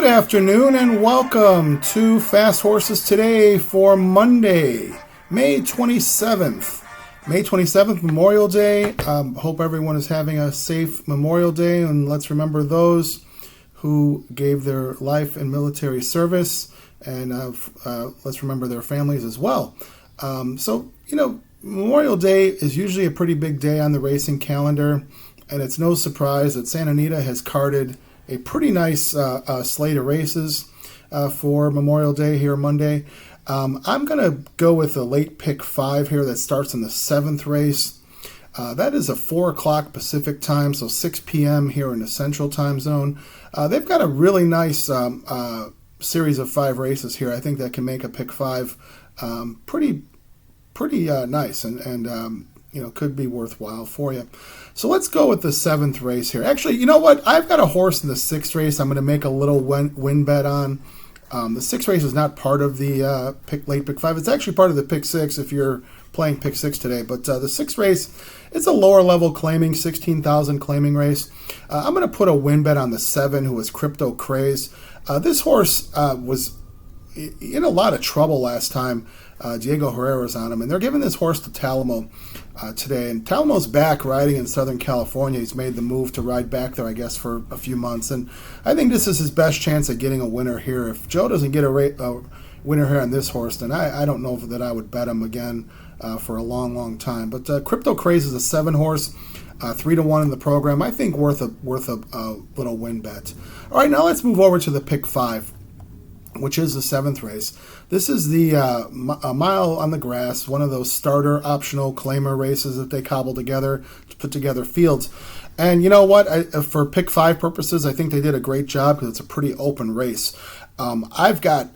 afternoon and welcome to Fast Horses Today for Monday, May 27th. May 27th, Memorial Day. Hope everyone is having a safe Memorial Day, and let's remember those who gave their life in military service, and let's remember their families as well. Memorial Day is usually a pretty big day on the racing calendar, and it's no surprise that Santa Anita has carded a pretty nice slate of races for Memorial Day here Monday. I'm going to go with the late pick 5 here that starts in the 7th race. That is a 4 o'clock Pacific time, so 6 p.m. here in the Central Time Zone. They've got a really nice series of 5 races here. I think that can make a pick 5 pretty nice and could be worthwhile for you. So let's go with the 7th race here. Actually, you know what? I've got a horse in the 6th race I'm going to make a little win bet on. The 6th race is not part of the late pick 5. It's actually part of the pick 6 if you're playing pick 6 today. But the 6th race, it's a lower level claiming, 16,000 claiming race. I'm going to put a win bet on the 7, who is Crypto Craze. This horse was in a lot of trouble last time. Diego Herrera's on him, and they're giving this horse to Talamo today. And Talamo's back riding in Southern California. He's made the move to ride back there, I guess, for a few months. And I think this is his best chance at getting a winner here. If Joe doesn't get a winner here on this horse, then I don't know that I would bet him again for a long, long time. But Crypto Craze is a 7 horse, 3-1 in the program. I think worth a little win bet. All right, now let's move over to the pick 5, which is the 7th race. This is the a mile on the grass, one of those starter optional claimer races that they cobble together to put together fields. And you know what? For pick 5 purposes, I think they did a great job because it's a pretty open race. I've gone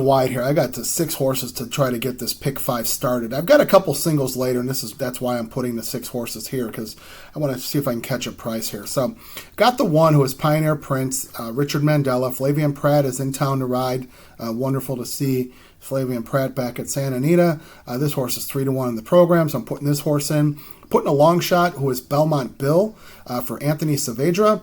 wide here. I got to 6 horses to try to get this pick 5 started. I've got a couple singles later, and that's why I'm putting the 6 horses here, because I want to see if I can catch a price here. So, got the 1 who is Pioneer Prince, Richard Mandela. Flavian Pratt is in town to ride. Wonderful to see Flavian Pratt back at Santa Anita. This horse is 3-1 in the program, so I'm putting this horse in. Putting a long shot, who is Belmont Bill for Anthony Saavedra,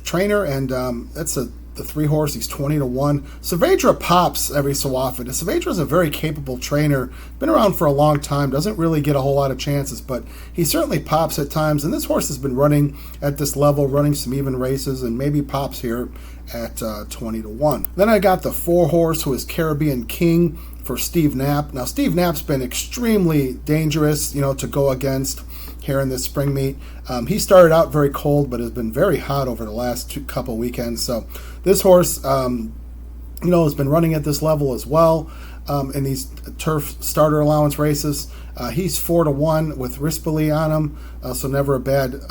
trainer, and that's the 3 horse. He's 20-1. Saavedra pops every so often. Saavedra is a very capable trainer. Been around for a long time. Doesn't really get a whole lot of chances, but he certainly pops at times. And this horse has been running at this level, running some even races, and maybe pops here at 20-1. Then I got the 4 horse, who is Caribbean King for Steve Knapp. Now, Steve Knapp's been extremely dangerous, to go against here in this spring meet. He started out very cold, but has been very hot over the last couple weekends. So this horse, has been running at this level as well in these turf starter allowance races. He's 4-1 with Rispoli on him, so never a bad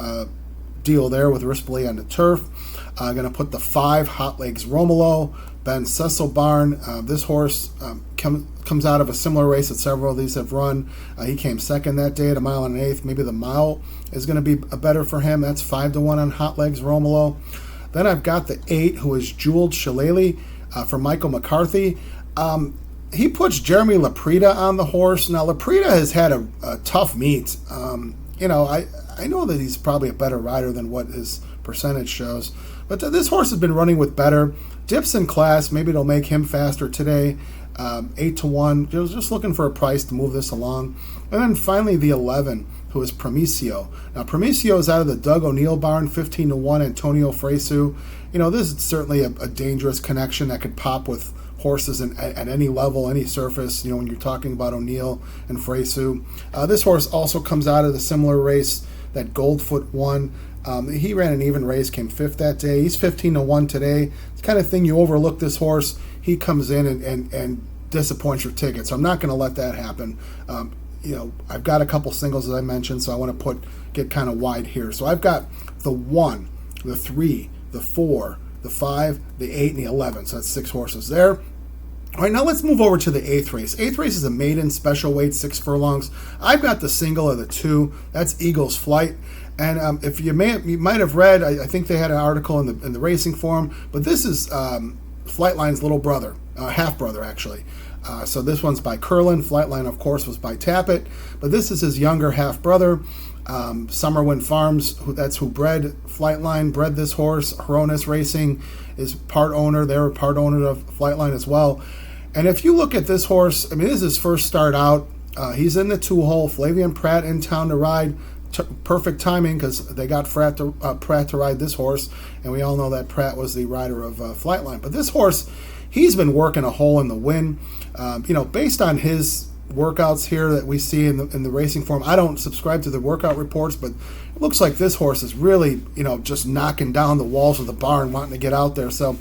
deal there with Rispoli on the turf. I'm going to put the 5 Hot Legs Romolo, Ben Cecil Barn. This horse comes out of a similar race that several of these have run. He came second that day at a mile and an eighth. Maybe the mile is going to be better for him. That's 5-1 on Hot Legs Romolo. Then I've got the 8, who is Jeweled Shillelagh for Michael McCarthy. He puts Jeremy Laprida on the horse. Now, Laprida has had a tough meet. I know that he's probably a better rider than what his percentage shows. But this horse has been running with better. Dips in class. Maybe it'll make him faster today. 8-1. Just looking for a price to move this along. And then finally the 11, who is Promisio. Now, Promisio is out of the Doug O'Neill barn, 15-1, Antonio Fresu. This is certainly a dangerous connection that could pop with horses at any level, any surface, when you're talking about O'Neill and Fresu. This horse also comes out of the similar race that Goldfoot won. He ran an even race, came 5th that day. He's 15-1 today. It's the kind of thing you overlook this horse. He comes in and disappoints your ticket. So I'm not going to let that happen. I've got a couple singles, as I mentioned, so I want to get kind of wide here. So I've got the 1, the 3, the 4, the 5, the 8, and the 11. So that's 6 horses there. All right, now let's move over to the 8th race. 8th race is a maiden special weight, 6 furlongs. I've got the single of the 2. That's Eagle's Flight. And if you might have read, I think they had an article in the racing forum, but this is Flightline's little brother, half brother actually. So this one's by Curlin. Flightline, of course, was by Tappet. But this is his younger half-brother. Summerwind Farms, that's who bred Flightline, bred this horse. Hronis Racing is part owner. They're part owner of Flightline as well. And if you look at this horse, I mean, this is his first start out. He's in the 2-hole. Flavian Pratt in town to ride. Perfect timing because they got Pratt to ride this horse. And we all know that Pratt was the rider of Flightline. But this horse, he's been working a hole in the wind. Based on his workouts here that we see in the racing form, I don't subscribe to the workout reports, but it looks like this horse is really, just knocking down the walls of the barn, wanting to get out there. So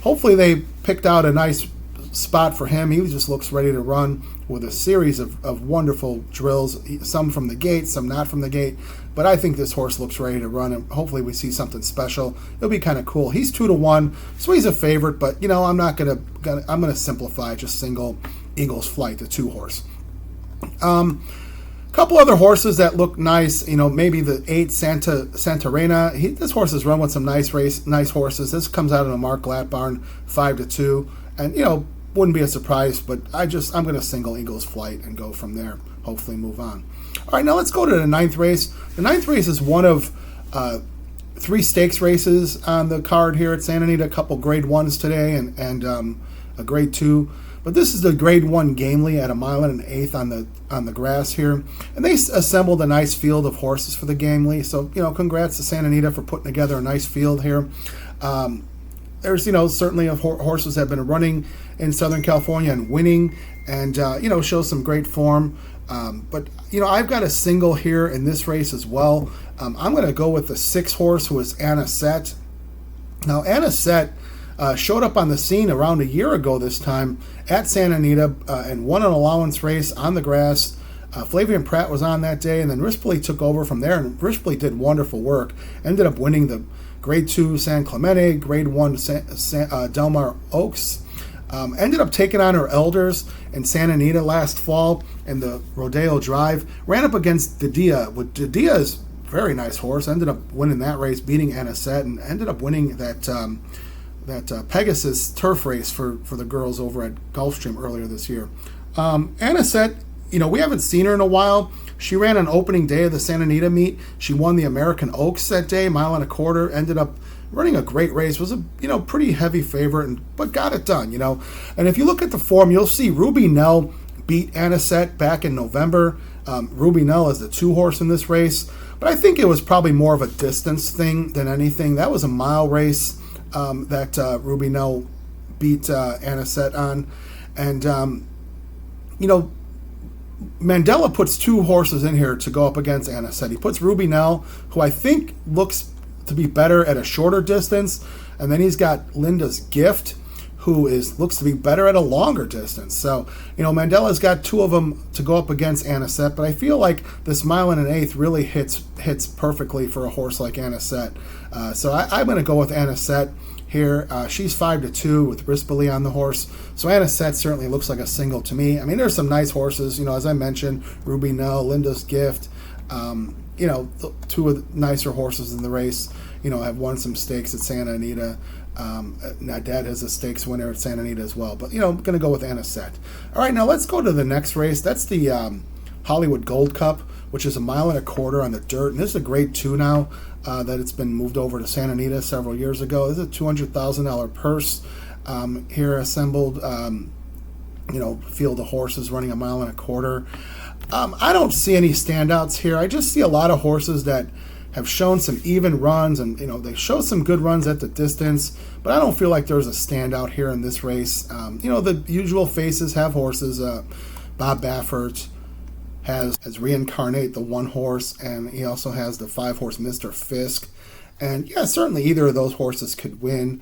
hopefully they picked out a nice spot for him. He just looks ready to run with a series of wonderful drills, some from the gate, some not from the gate. But I think this horse looks ready to run, and hopefully we see something special. It'll be kind of cool. He's 2-1, so he's a favorite. But I'm gonna simplify, just single Eagles Flight, the 2-horse. Couple other horses that look nice. Maybe the 8 Santarena. This horse has run with some nice horses. This comes out of the Mark Glatt barn, 5-2, and wouldn't be a surprise. But I'm going to single Eagles Flight and go from there. Hopefully move on. All right, now let's go to the 9th race. The 9th race is one of 3 stakes races on the card here at Santa Anita. A couple Grade 1s today and a Grade 2. But this is the Grade 1 Gamely at 1.125 miles on the grass here. And they assembled a nice field of horses for the Gamely. So, congrats to Santa Anita for putting together a nice field here. There's, certainly horses that have been running in Southern California and winning and, show some great form. But I've got a single here in this race as well. I'm going to go with the 6 horse, who is Anisette. Now, Anisette showed up on the scene around a year ago this time at Santa Anita and won an allowance race on the grass. Flavian Pratt was on that day, and then Rispoli took over from there, and Rispoli did wonderful work. Ended up winning the Grade 2 San Clemente, Grade 1 Del Mar Oaks. Ended up taking on her elders in Santa Anita last fall in the Rodeo Drive. Ran up against Didia. Didia's very nice horse. Ended up winning that race, beating Anisette, and ended up winning that Pegasus turf race for the girls over at Gulfstream earlier this year. Anisette, we haven't seen her in a while. She ran on opening day of the Santa Anita meet. She won the American Oaks that day, 1.25 miles. Ended up running a great race. Was a pretty heavy favorite, but got it done. And if you look at the form, you'll see Ruby Nell beat Anisette back in November. Ruby Nell is the 2-horse in this race, but I think it was probably more of a distance thing than anything. That was a mile race that Ruby Nell beat Anisette on, and Mandela puts 2 horses in here to go up against Anisette. He puts Ruby Nell, who I think looks to be better at a shorter distance, and then he's got Linda's Gift, who looks to be better at a longer distance. So, Mandela's got 2 of them to go up against Anisette, but I feel like this 1.125 really hits perfectly for a horse like Anisette. So I'm going to go with Anisette here. She's 5-2 with Rispoli on the horse. So Anisette certainly looks like a single to me. I mean, there's some nice horses, as I mentioned, Ruby Nell, Linda's Gift. 2 of the nicer horses in the race, have won some stakes at Santa Anita. Now Dad has a stakes winner at Santa Anita as well. But, I'm going to go with Anisette. All right, now let's go to the next race. That's the Hollywood Gold Cup, which is 1.25 miles on the dirt. And this is a Grade 2 now that it's been moved over to Santa Anita several years ago. This is a $200,000 purse here assembled, field of horses running 1.25 miles. I don't see any standouts here. I just see a lot of horses that have shown some even runs, and they show some good runs at the distance, but I don't feel like there's a standout here in this race. The usual faces have horses. Bob Baffert has Reincarnate, the 1-horse, and he also has the 5-horse Mr. Fisk. And yeah, certainly either of those horses could win.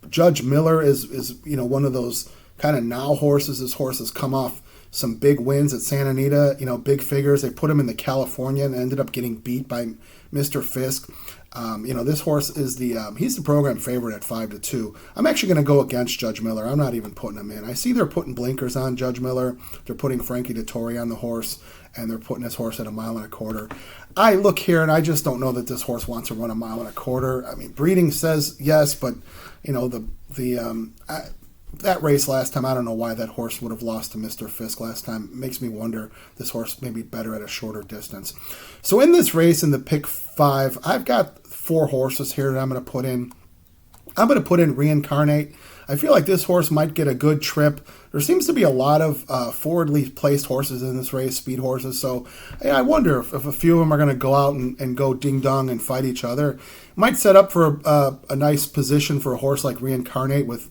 Judge Miller is one of those kind of now horses. This horse has come off some big wins at Santa Anita, big figures. They put him in the California and ended up getting beat by Mr. Fisk. This horse is he's the program favorite at 5-2. I'm actually going to go against Judge Miller. I'm not even putting him in. I see they're putting blinkers on Judge Miller. They're putting Frankie Dettori on the horse, and they're putting his horse at 1.25 miles. I look here, and I just don't know that this horse wants to run 1.25 miles. I mean, breeding says yes, but that race last time, I don't know why that horse would have lost to Mr. Fisk last time. It makes me wonder this horse may be better at a shorter distance. So in this race, in the pick 5, I've got 4 horses here that I'm going to put in. I'm going to put in Reincarnate. I feel like this horse might get a good trip. There seems to be a lot of forwardly placed horses in this race, speed horses. So I wonder if a few of them are going to go out and go ding-dong and fight each other. Might set up for a nice position for a horse like Reincarnate with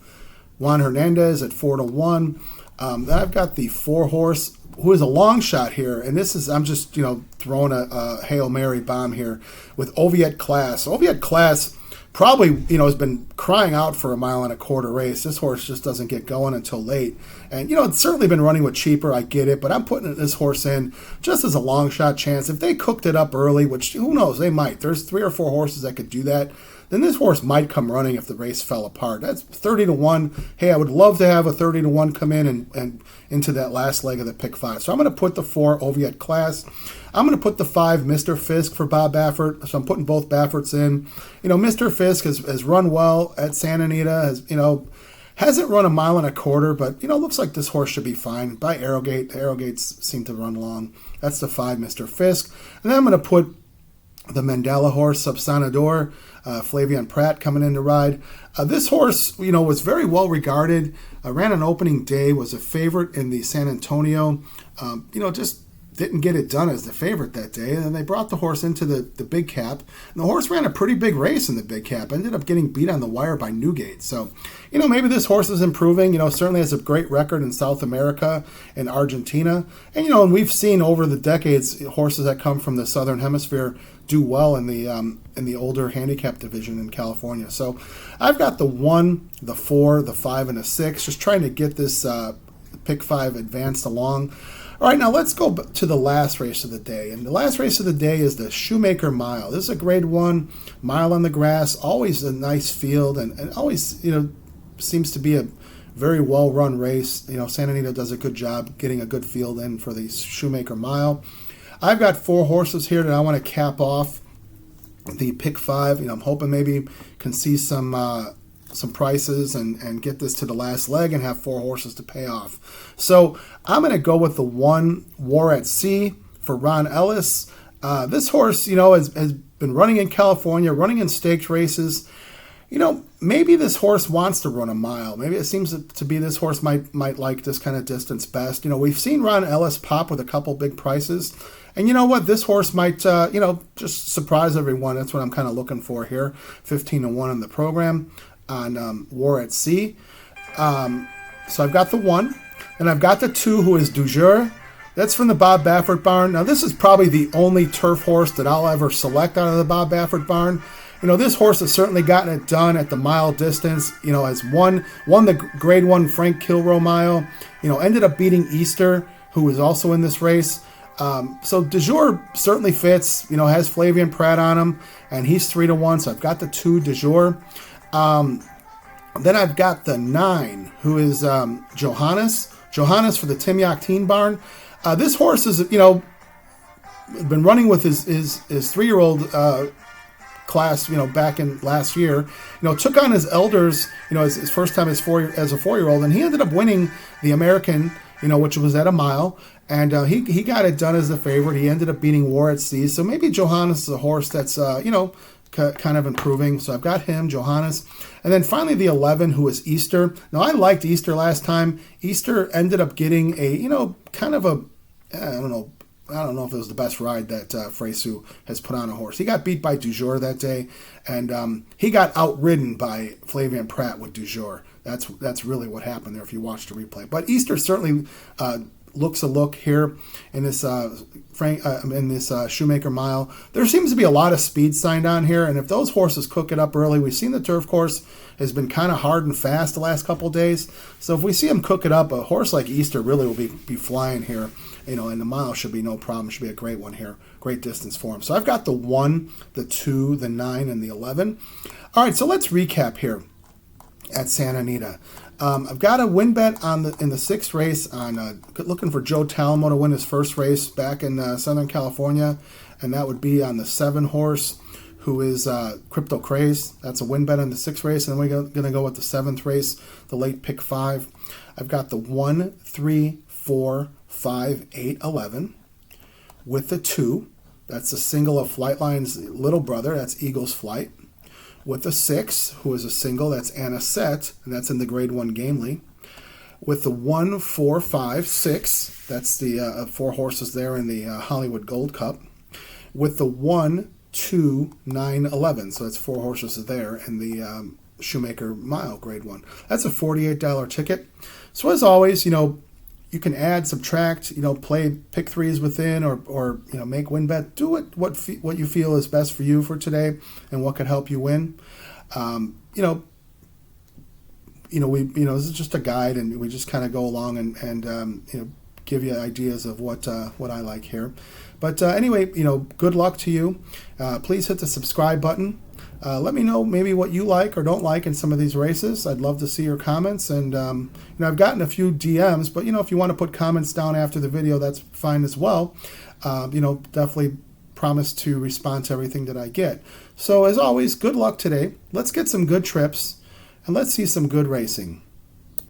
Juan Hernandez at 4-1. Then I've got the 4 horse who is a long shot here, and this is, I'm just throwing a Hail Mary bomb here with Oviet Class. Oviet Class probably has been crying out for a 1.25 mile race. This horse just doesn't get going until late, and it's certainly been running with cheaper. I get it, but I'm putting this horse in just as a long shot chance. If they cooked it up early, which who knows, they might. There's 3 or 4 horses that could do that. Then this horse might come running if the race fell apart. That's 30-1. Hey, I would love to have a 30-1 come in and into that last leg of the pick 5. So I'm going to put the 4 Oviet Class. I'm going to put the 5 Mr. Fisk for Bob Baffert. So I'm putting both Bafferts in. Mr. Fisk has run well at Santa Anita. Hasn't run 1.25 miles, but looks like this horse should be fine. By Arrogate, the Arrogates seem to run long. That's the 5 Mr. Fisk. And then I'm going to put the Mandela horse, Subsanador, Flavian Pratt coming in to ride. This horse, was very well regarded. Ran an opening day, was a favorite in the San Antonio. Just didn't get it done as the favorite that day. And then they brought the horse into the big cap. And the horse ran a pretty big race in the big cap. Ended up getting beat on the wire by Newgate. So, maybe this horse is improving. Certainly has a great record in South America and Argentina. And we've seen over the decades horses that come from the Southern Hemisphere do well in the older handicap division in California. So I've got the 1, the 4, the 5, and the 6, just trying to get this pick 5 advanced along. All right, now let's go to the last race of the day. And the last race of the day is the Shoemaker Mile. This is a grade 1 mile on the grass, always a nice field, and always, seems to be a very well-run race. Santa Anita does a good job getting a good field in for the Shoemaker Mile. I've got 4 horses here that I want to cap off the pick 5. I'm hoping maybe can see some prices and get this to the last leg and have 4 horses to pay off. So I'm going to go with the 1 War at Sea for Ron Ellis. This horse, has been running in California, running in stakes races. Maybe this horse wants to run a mile. Maybe it seems to be this horse might like this kind of distance best. We've seen Ron Ellis pop with a couple big prices. And you know what? This horse might, just surprise everyone. That's what I'm kind of looking for here. 15-1 in the program on War at Sea. So I've got the 1. And I've got the 2, who is Du Jour. That's from the Bob Baffert barn. Now, this is probably the only turf horse that I'll ever select out of the Bob Baffert barn. This horse has certainly gotten it done at the mile distance. Has won the grade 1 Frank Kilroe mile. Ended up beating Easter, who was also in this race. So Du Jour certainly fits, has Flavian Pratt on him, and he's 3-1, so I've got the 2 Du Jour. Then I've got the 9, who is Johannes for the Tim Yakteen barn. This horse is, been running with his 3-year-old class, back in last year. Took on his elders, his first time as a 4-year-old, and he ended up winning the American, which was at a mile. And he got it done as the favorite. He ended up beating War at Sea. So maybe Johannes is a horse that's, kind of improving. So I've got him, Johannes. And then finally the 11, who is Easter. Now, I liked Easter last time. Easter ended up getting a, kind of a, I don't know if it was the best ride that Fresu has put on a horse. He got beat by Du Jour that day, and he got outridden by Flavian Pratt with Du Jour. That's really what happened there if you watch the replay. But Easter certainly looks a look here in this Shoemaker Mile. There seems to be a lot of speed signed on here, and if those horses cook it up early, we've seen the turf course has been kind of hard and fast the last couple of days. So if we see him cook it up, a horse like Easter really will be flying here. And the mile should be no problem. Should be a great one here. Great distance for him. So I've got the 1, the 2, the 9, and the 11. All right, so let's recap here at Santa Anita. I've got a win bet in the 6th race on looking for Joe Talamo to win his first race back in Southern California, and that would be on the 7 horse, who is Crypto Craze. That's a win bet on the 6th race. And then we're going to go with the 7th race, the late pick 5. I've got the 1, 3, 4, 5, 8, 11 with the 2. That's the single of Flightline's little brother. That's Eagle's Flight. With the 6, who is a single, that's Anisette, and that's in the Grade 1 Gamely. With the 1, 4, 5, 6, that's the 4 horses there in the Hollywood Gold Cup. With the 1, 2, 9, 11, so that's 4 horses there in the Shoemaker Mile Grade 1. That's a $48 ticket. So as always, you can add, subtract, play pick 3s within, or make win bet. Do it what you feel is best for you for today, and what could help you win. This is just a guide, and we just kind of go along and give you ideas of what I like here. But anyway, good luck to you. Please hit the subscribe button. Let me know maybe what you like or don't like in some of these races. I'd love to see your comments. And I've gotten a few DMs, but if you want to put comments down after the video, that's fine as well. Definitely promise to respond to everything that I get. So as always, good luck today. Let's get some good trips, and let's see some good racing.